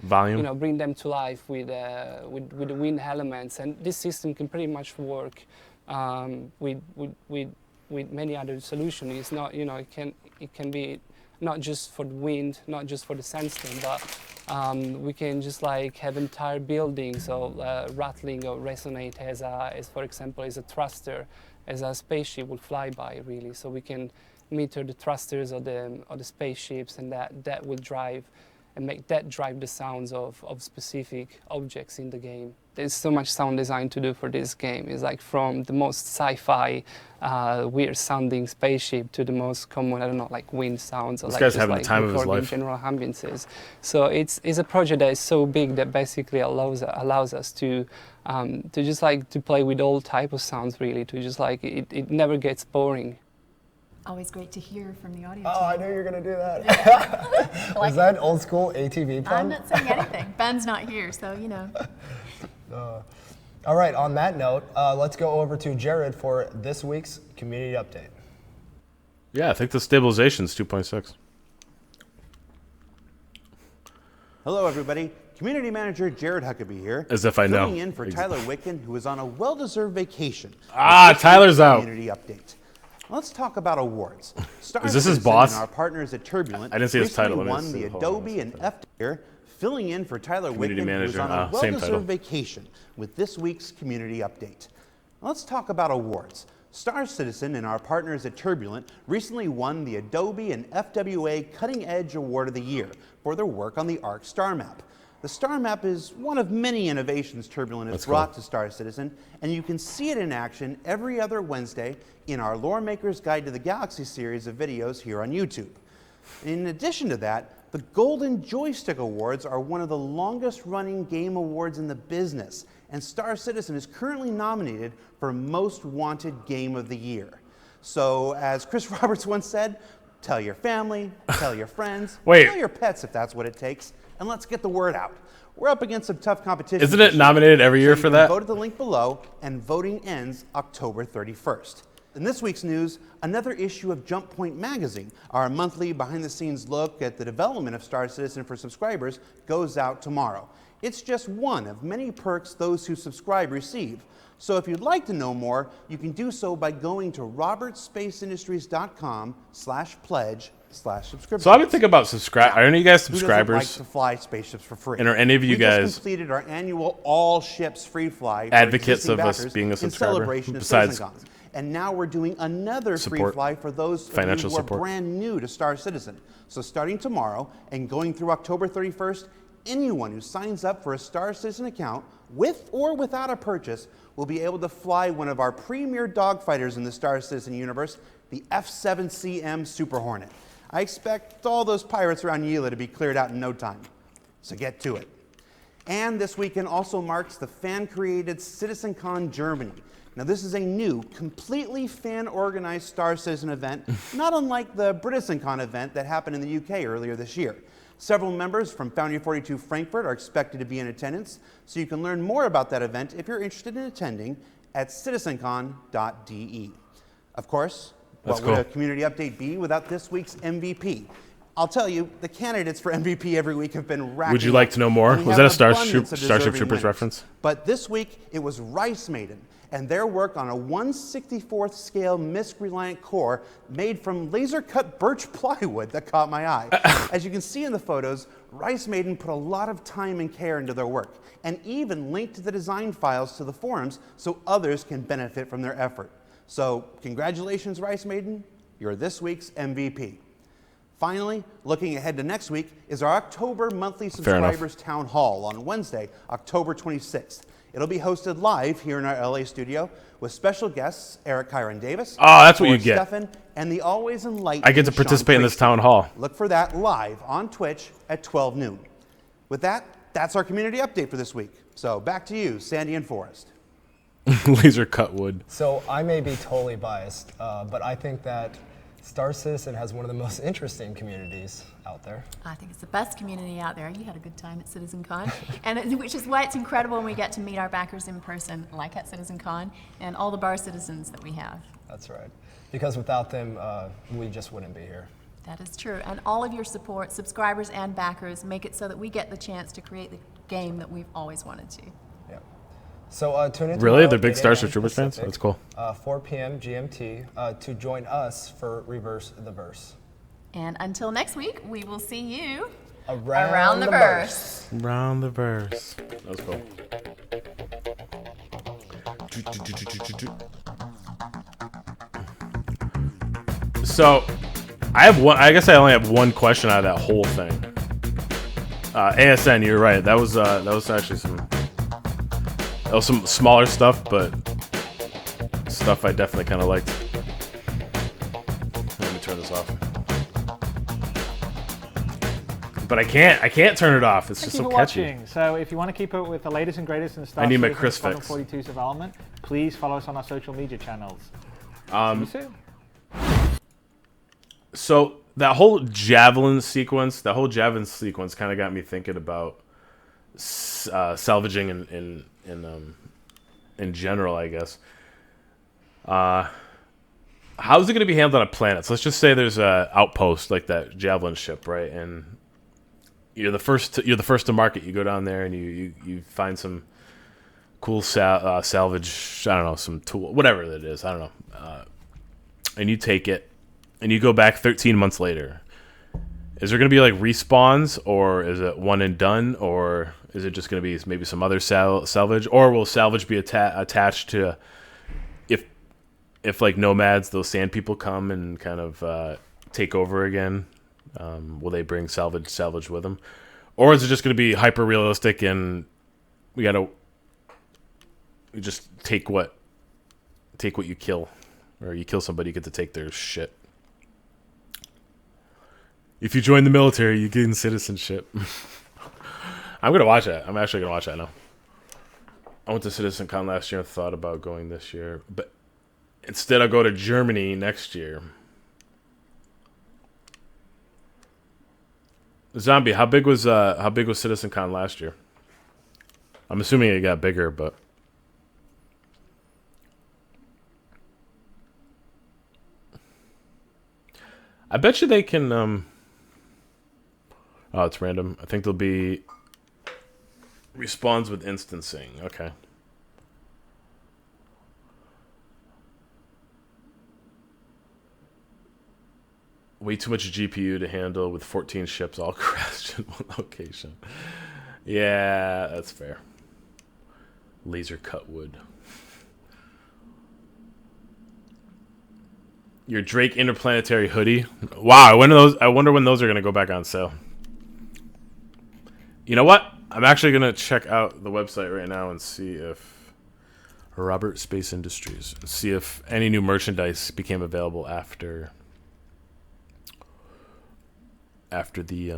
volume. You know, bring them to life with the wind elements, and this system can pretty much work with many other solutions. It's not, you know, it can be not just for the wind, not just for the sandstorm, but we can just like have entire buildings of rattling or resonate as for example, as a thruster, as a spaceship will fly by really. So we can meter the thrusters of the spaceships, and that will drive and make that drive the sounds of specific objects in the game. There's so much sound design to do for this game. It's like from the most sci-fi, weird sounding spaceship to the most common, I don't know, like wind sounds. Or This like guy's just having like the time of his recording life. general ambiances. So it's a project that is so big that basically allows us to just like to play with all type of sounds really, to just like, it never gets boring. Always great to hear from the audio Oh, team. I knew you were going to do that. Was that old school ATV pun? I'm not saying anything. Ben's not here, so you know. All right, on that note, let's go over to Jared for this week's community update. Yeah, I think the stabilization's 2.6. Hello, everybody. Community Manager Jared Huckabee here. As if I know. Filling in for Tyler Wicken, who is on a well-deserved vacation. Tyler's out. Community update. Let's talk about awards. Star Is this his Citizen boss? And our partners at Turbulent I didn't see his title. recently Let me won see. the Hold on, Adobe and F tier, filling in for Tyler Community Wicken, who is Manager, on a same title. well-deserved vacation with this week's community update. Let's talk about awards. Star Citizen and our partners at Turbulent recently won the Adobe and FWA Cutting Edge Award of the Year for their work on the ARC star map. The star map is one of many innovations Turbulent has That's brought cool. to Star Citizen, and you can see it in action every other Wednesday in our Lore Maker's Guide to the Galaxy series of videos here on YouTube. In addition to that, the Golden Joystick Awards are one of the longest running game awards in the business, and Star Citizen is currently nominated for Most Wanted Game of the Year. So, as Chris Roberts once said, tell your family, tell your friends, Wait. tell your pets if that's what it takes, and let's get the word out. We're up against some tough competition. Isn't it nominated every year for that? Vote at the link below, and voting ends October 31st. In this week's news, another issue of Jump Point Magazine, our monthly behind-the-scenes look at the development of Star Citizen for subscribers, goes out tomorrow. It's just one of many perks those who subscribe receive. So if you'd like to know more, you can do so by going to robertspaceindustries.com/pledge/subscription. So I've been thinking about subscribe. Are any of you guys Who doesn't like subscribers? to fly spaceships for free? And are any of you we guys just completed our annual all ships free fly for advocates existing of us backers being a in subscriber? celebration of Besides CitizenCon. And now we're doing another free support, fly for those of financial you who are support. brand new to Star Citizen. So starting tomorrow and going through October 31st, anyone who signs up for a Star Citizen account with or without a purchase will be able to fly one of our premier dogfighters in the Star Citizen universe, the F-7CM Super Hornet. I expect all those pirates around Yila to be cleared out in no time. So get to it. And this weekend also marks the fan-created CitizenCon Germany. Now this is a new, completely fan-organized Star Citizen event, not unlike the BritizenCon event that happened in the UK earlier this year. Several members from Foundry 42 Frankfurt are expected to be in attendance, so you can learn more about that event if you're interested in attending at citizencon.de. Of course, That's what would cool. a community update be without this week's MVP? I'll tell you, the candidates for MVP every week have been racking Would you like up, to know more? and we Was have that a abundance of Starship deserving Troopers winners. reference? But this week, it was Rice Maiden and their work on a 1/64th scale MISC-reliant core made from laser-cut birch plywood that caught my eye. As you can see in the photos, Rice Maiden put a lot of time and care into their work and even linked the design files to the forums so others can benefit from their effort. So congratulations, Rice Maiden, you're this week's MVP. Finally, looking ahead to next week is our October monthly Fair enough. subscribers town hall on Wednesday, October 26th. It'll be hosted live here in our LA studio with special guests Eric Kyron Davis, Oh, that's what you Ford get. Stephan, and the always enlightening I get to Sean participate in this Priestley. town hall. Look for that live on Twitch at 12 noon. With that, that's our community update for this week. So back to you, Sandy and Forrest. Laser cut wood. So I may be totally biased, but I think that Star Citizen has one of the most interesting communities out there. I think it's the best community out there. You had a good time at CitizenCon, which is why it's incredible when we get to meet our backers in person, like at CitizenCon, and all the bar citizens that we have. That's right. Because without them, we just wouldn't be here. That is true. And all of your support, subscribers and backers, make it so that we get the chance to create the game that we've always wanted to. Yeah. So tune in Really? tomorrow, They're big 8 Starship a.m. Troopers fans? Pacific, That's cool. 4 p.m. GMT to join us for Reverse the Verse. And until next week, we will see you Around the the verse. Round the verse. That was cool. So, I have one. I guess I only have one question out of that whole thing. ASN, you're right. That was actually some smaller stuff, but stuff I definitely kind of liked. Let me turn this off. But I can't turn it off. It's Thank just you so for catchy. watching. So if you want to keep up with the latest and greatest in Star I need my Citizen Chris Squadron fix. 42's development, please follow us on our social media channels. See you soon. So that whole Javelin sequence kind of got me thinking about salvaging in general, I guess. How's it going to be handled on a planet? So let's just say there's a outpost like that Javelin ship, right? And you're the first to market. You go down there and you find some cool salvage. I don't know, some tool, whatever that is. I don't know. And you take it. And you go back 13 months later. Is there going to be like respawns, or is it one and done, or is it just going to be maybe some other salvage, or will salvage be attached to if like nomads, those sand people come and kind of take over again? Will they bring salvage with them, Or is it just going to be hyper realistic and we just take what you kill, or you kill somebody, you get to take their shit. If you join the military, you gain citizenship. I'm gonna watch that. I'm actually gonna watch that now. I went to CitizenCon last year and thought about going this year, but instead I'll go to Germany next year. Zombie, how big was CitizenCon last year? I'm assuming it got bigger, but I bet you they can. Oh, it's random. I think there'll be respawns with instancing. Okay. Way too much GPU to handle with 14 ships all crashed in one location. Yeah, that's fair. Laser cut wood. Your Drake Interplanetary hoodie. Wow, I wonder when those are gonna go back on sale. You know what? I'm actually gonna check out the website right now and see if Robert Space Industries, see if any new merchandise became available after the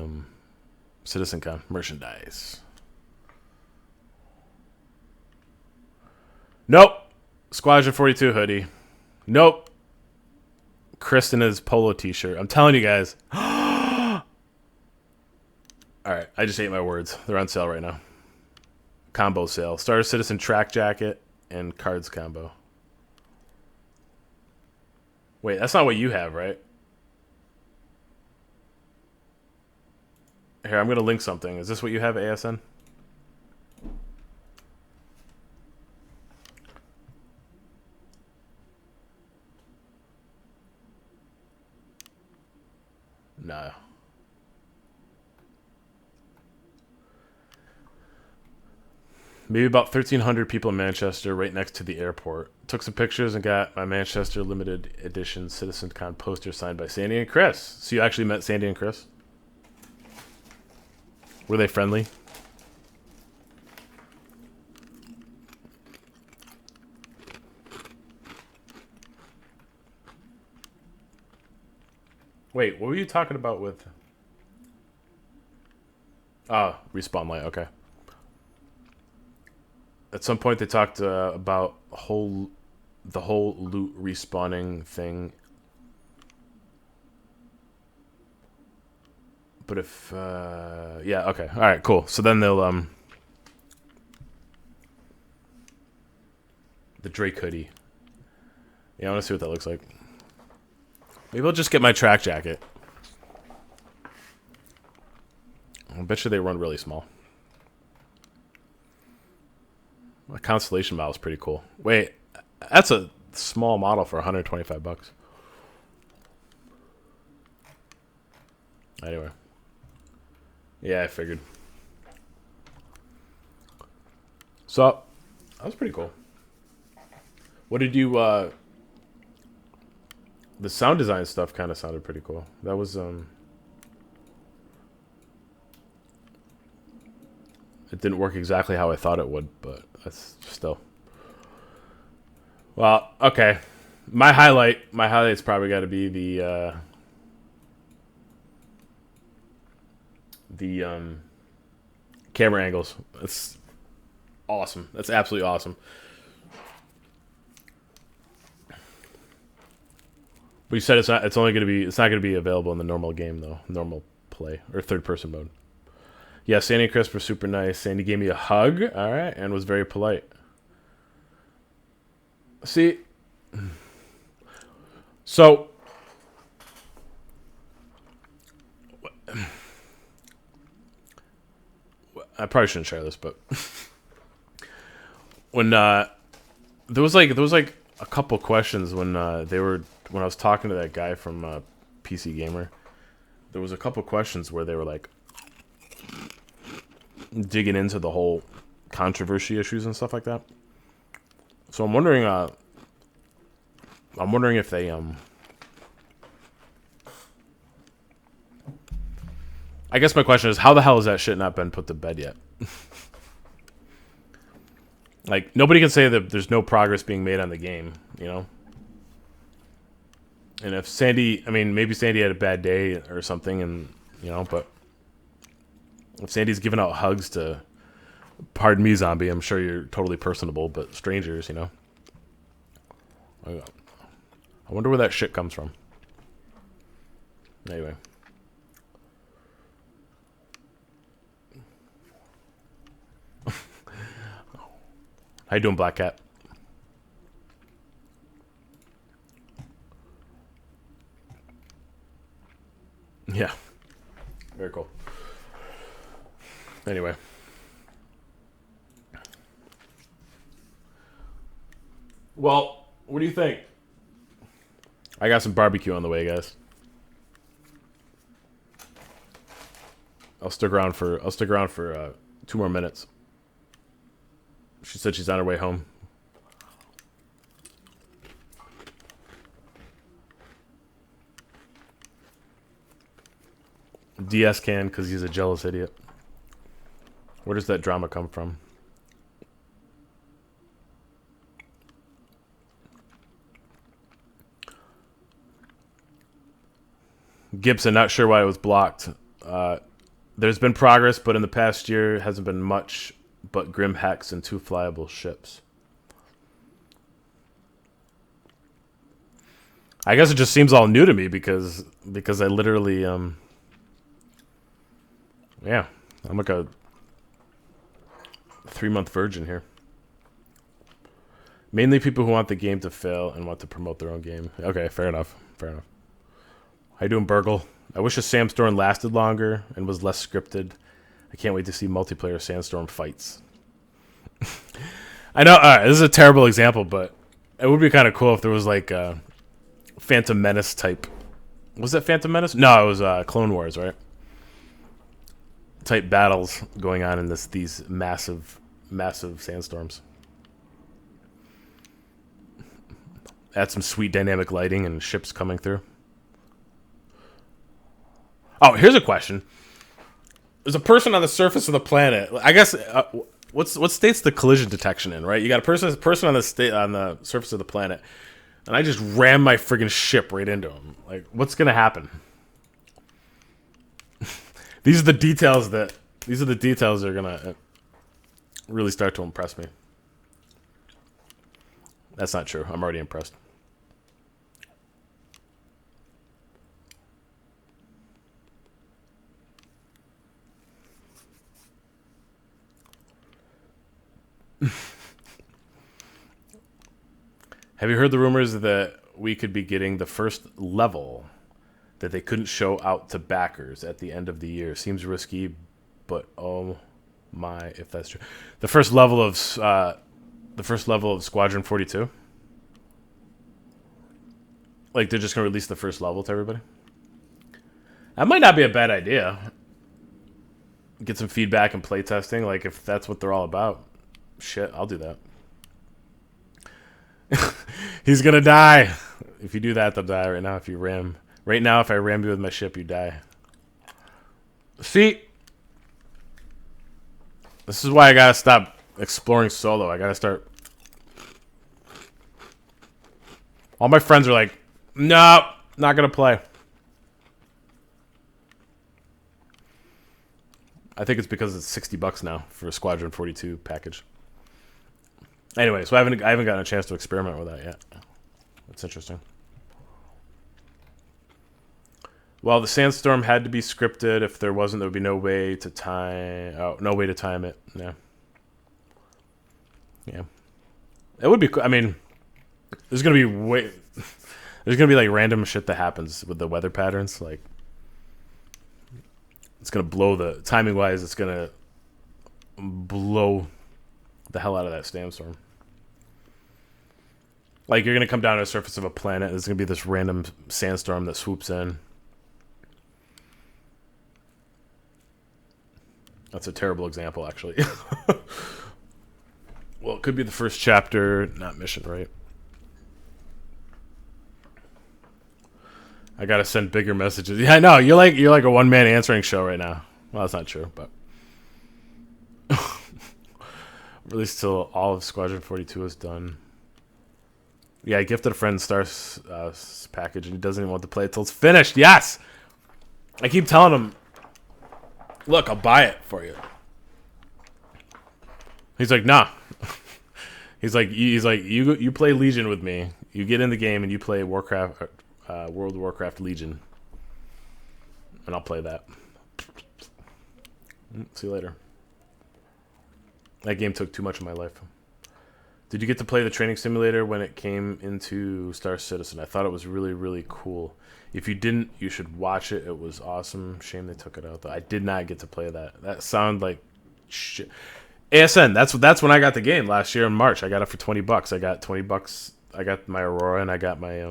CitizenCon merchandise. Nope. Squadron 42 hoodie. Nope. Chris in his polo t-shirt. I'm telling you guys. Alright, I just ate my words. They're on sale right now. Combo sale. Star Citizen track jacket and cards combo. Wait, that's not what you have, right? Here, I'm going to link something. Is this what you have, ASN? No. Maybe about 1,300 people in Manchester, right next to the airport. Took some pictures and got my Manchester limited edition CitizenCon poster signed by Sandy and Chris. So you actually met Sandy and Chris? Were they friendly? Wait, what were you talking about with... Ah, Respawn Light, okay. At some point they talked about the whole loot respawning thing. But if... yeah, okay. Alright, cool. So then they'll... the Drake hoodie. Yeah, I want to see what that looks like. Maybe I'll just get my track jacket. I bet you they run really small. A Constellation model is pretty cool. Wait, that's a small model for 125 bucks. Anyway. Yeah, I figured. So, that was pretty cool. What did you, the sound design stuff kind of sounded pretty cool. That was, it didn't work exactly how I thought it would, but that's still. Well, okay. My highlight's probably got to be the camera angles. That's awesome. That's absolutely awesome. But you said it's not going to be available in the normal game though, normal play or third person mode. Yeah, Sandy and Chris were super nice. Sandy gave me a hug, all right, and was very polite. See, so I probably shouldn't share this, but when there was like a couple questions when I was talking to that guy from PC Gamer. There was a couple questions where they were like digging into the whole controversy issues and stuff like that. So I'm wondering if they I guess my question is, how the hell has that shit not been put to bed yet? Like, nobody can say that there's no progress being made on the game, you know? And if Sandy, I mean, maybe Sandy had a bad day or something, and, you know, but if Sandy's giving out hugs to, pardon me, zombie, I'm sure you're totally personable, but strangers, you know? I wonder where that shit comes from. Anyway. How you doing, Black Cat? Yeah. Very cool. Anyway. Well, what do you think? I got some barbecue on the way, guys. I'll stick around for 2 more minutes. She said she's on her way home. DS can because he's a jealous idiot. Where does that drama come from? Gibson, not sure why it was blocked. There's been progress, but in the past year hasn't been much but Grim Hex and 2 flyable ships. I guess it just seems all new to me because I literally yeah, I'm like a 3-month virgin here. Mainly people who want the game to fail and want to promote their own game. Okay, fair enough. Fair enough. How you doing, Burgle? I wish a Sandstorm lasted longer and was less scripted. I can't wait to see multiplayer Sandstorm fights. I know, this is a terrible example, but it would be kind of cool if there was like a Phantom Menace type. Was that Phantom Menace? No, it was Clone Wars, right? Type battles going on in these massive sandstorms. Add some sweet dynamic lighting and ships coming through. Oh, here's a question. There's a person on the surface of the planet. I guess what state's the collision detection in, right? You got a person on the surface of the planet, and I just ram my friggin' ship right into him. Like, what's gonna happen? These are the details that are gonna really start to impress me. That's not true. I'm already impressed. Have you heard the rumors that we could be getting the first level that they couldn't show out to backers at the end of the year? Seems risky, but oh my, if that's true. The first level of Squadron 42? Like, they're just going to release the first level to everybody? That might not be a bad idea. Get some feedback and play testing, like, if that's what they're all about. Shit, I'll do that. He's gonna die. If you do that, they'll die right now. If you ram. Right now, if I ram you with my ship, you die. See? This is why I gotta stop exploring solo. I gotta start. All my friends are like, no, not gonna play. I think it's because it's $60 now for a Squadron 42 package. Anyway, so I haven't gotten a chance to experiment with that yet. That's interesting. Well, the Sandstorm had to be scripted. If there wasn't, there would be no way to time. Oh, no way to time it. Yeah. Yeah. It would be. I mean, there's gonna be There's gonna be like random shit that happens with the weather patterns. Like, it's gonna blow the timing wise. It's gonna blow the hell out of that sandstorm. Like, you're gonna come down to the surface of a planet. There's gonna be this random sandstorm that swoops in. That's a terrible example, actually. Well, it could be the first chapter, not mission, right? I gotta send bigger messages. Yeah, I know. You're like a one-man answering show right now. Well, that's not true, but released till all of Squadron 42 is done. Yeah, I gifted a friend Star's package, and he doesn't even want to play it till it's finished. Yes, I keep telling him, look, I'll buy it for you. He's like, nah. He's like, you play Legion with me. You get in the game and you play Warcraft, World of Warcraft Legion, and I'll play that. See you later. That game took too much of my life. Did you get to play the training simulator when it came into Star Citizen? I thought it was really, really cool. If you didn't, you should watch it. It was awesome. Shame they took it out, though. I did not get to play that. That sounded like shit. ASN, that's when I got the game last year in March. I got it for $20. I got $20. I got my Aurora and I got my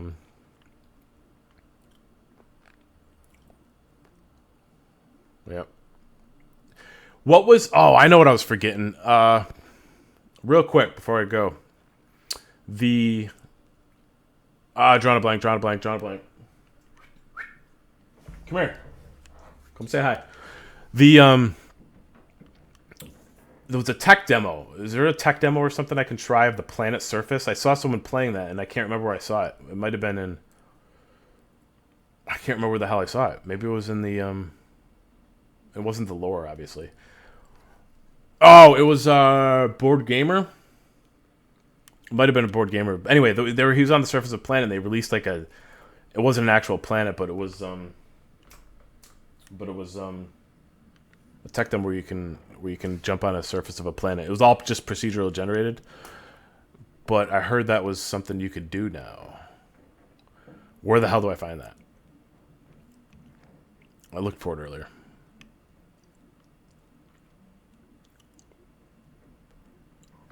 Yep. What was? Oh, I know what I was forgetting. Real quick before I go, drawing a blank. Come here. Come say hi. There was a tech demo. Is there a tech demo or something I can try of the planet surface? I saw someone playing that, and I can't remember where I saw it. It might have been in... I can't remember where the hell I saw it. Maybe it was in the... It wasn't the lore, obviously. Oh, it was Board Gamer? It might have been a Board Gamer. Anyway, he was on the surface of the planet, and they released like a... It wasn't an actual planet, but it was... a tech demo where you can jump on a surface of a planet. It was all just procedural generated, but I heard that was something you could do now. Where the hell do I find that? I looked for it earlier.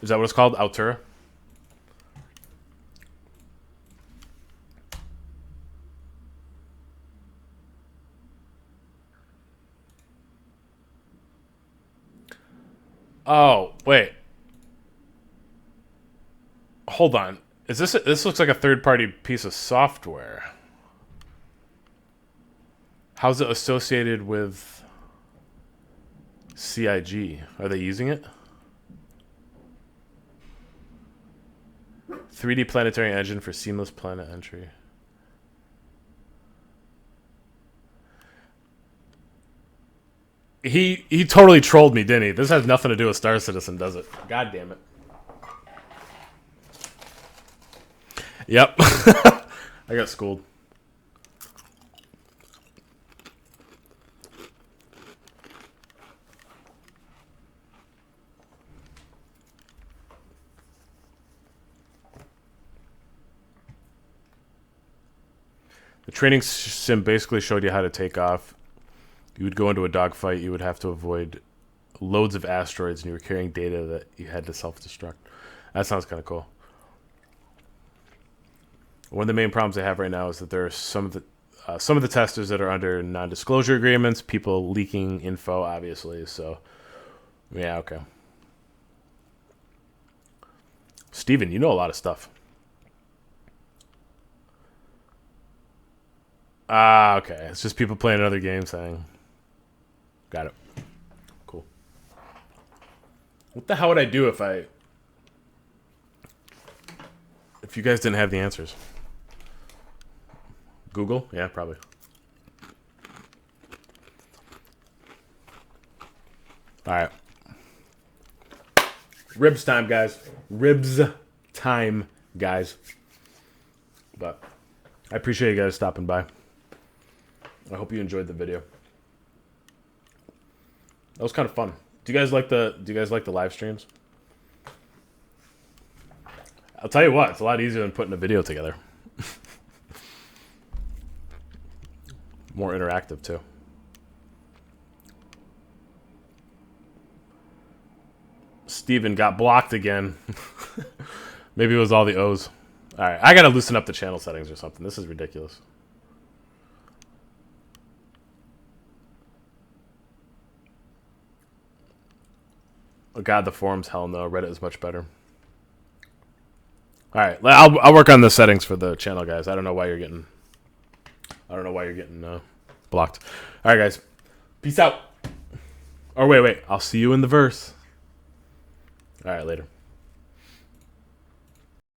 Is that what it's called? Altura? Oh, wait. Hold on. Is this looks like a third-party piece of software. How's it associated with CIG? Are they using it? 3D planetary engine for seamless planet entry. He totally trolled me, didn't he? This has nothing to do with Star Citizen, does it? God damn it. Yep. I got schooled. The training sim basically showed you how to take off. You would go into a dogfight. You would have to avoid loads of asteroids, and you were carrying data that you had to self-destruct. That sounds kind of cool. One of the main problems they have right now is that there are some of the testers that are under non-disclosure agreements, people leaking info, obviously. So, yeah, okay. Steven, you know a lot of stuff. Ah, okay. It's just people playing another game saying... Got it. Cool. What the hell would I do if you guys didn't have the answers? Google? Yeah, probably. Alright. Ribs time, guys. Ribs time, guys. But I appreciate you guys stopping by. I hope you enjoyed the video. That was kind of fun. Do you guys like the live streams? I'll tell you what, it's a lot easier than putting a video together. More interactive too. Steven got blocked again. Maybe it was all the O's. Alright, I gotta loosen up the channel settings or something. This is ridiculous. Oh god, the forums, hell no. Reddit is much better. Alright, I'll work on the settings for the channel, guys. I don't know why you're getting I don't know why you're getting blocked. All right, guys. Peace out. Or wait. I'll see you in the verse. All right, later.